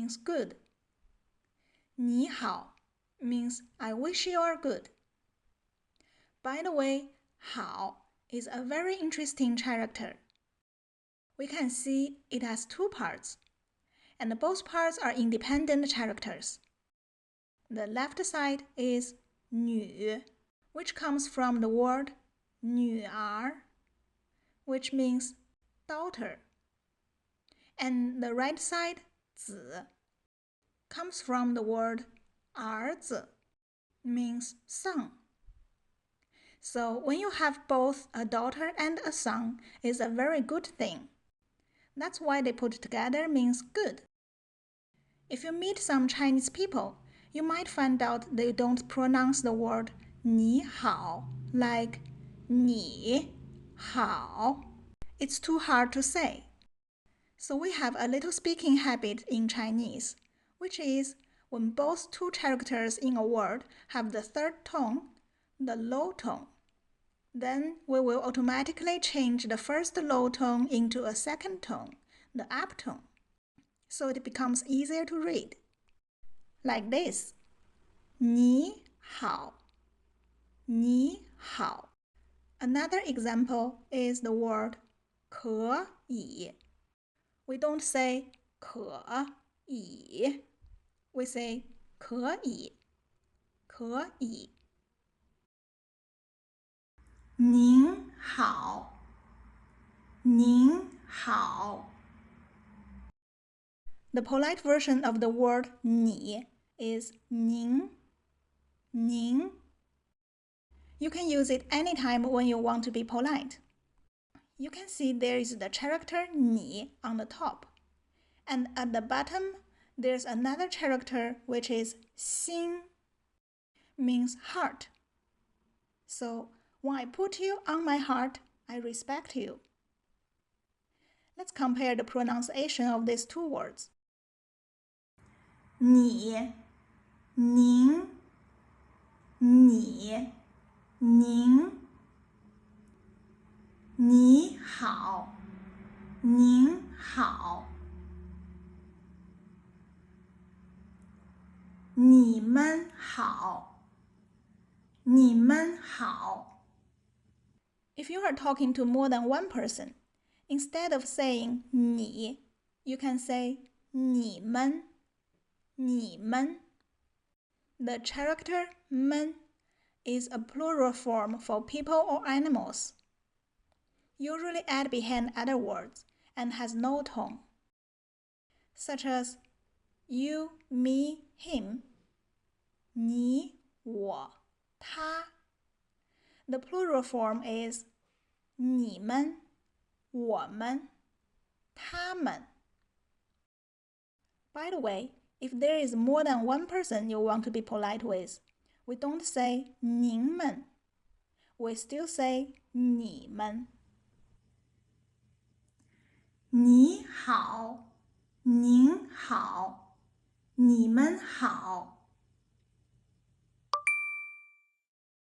means good. 你好 means I wish you are good. By the way, 好 is a very interesting character. We can see it has two parts, and both parts are independent characters. The left side is 女, which comes from the word 女儿, which means daughter. And the right side, 子, comes from the word 儿子, means son. So when you have both a daughter and a son, it's a very good thing. That's why they put together means good. If you meet some Chinese people, you might find out they don't pronounce the word 你好 like 你好. It's too hard to say. So we have a little speaking habit in Chinese, which is when both two characters in a word have the third tone, the low tone, then we will automatically change the first low tone into a second tone, the up tone, so it becomes easier to read. Like this. 你好 你好. Another example is the word 可以. We don't say 可以, we say 可以可以. 您好您好. The polite version of the word 你 is 您您. You can use it anytime when you want to be polite. You can see there is the character 你 on the top, and at the bottom there's another character which is 心, means heart. So when I put you on my heart, I respect you. Let's compare the pronunciation of these two words. 你您你您你好您好你们好你们好. If you are talking to more than one person, instead of saying 你, you can say 你们你们. The character 们 is a plural form for people or animals. Usually add behind other words and has no tone, such as you, me, him, 你我他. The plural form is 你们我们他们. By the way, if there is more than one person you want to be polite with, we don't say 您们, we still say 你们. 你好您好你们好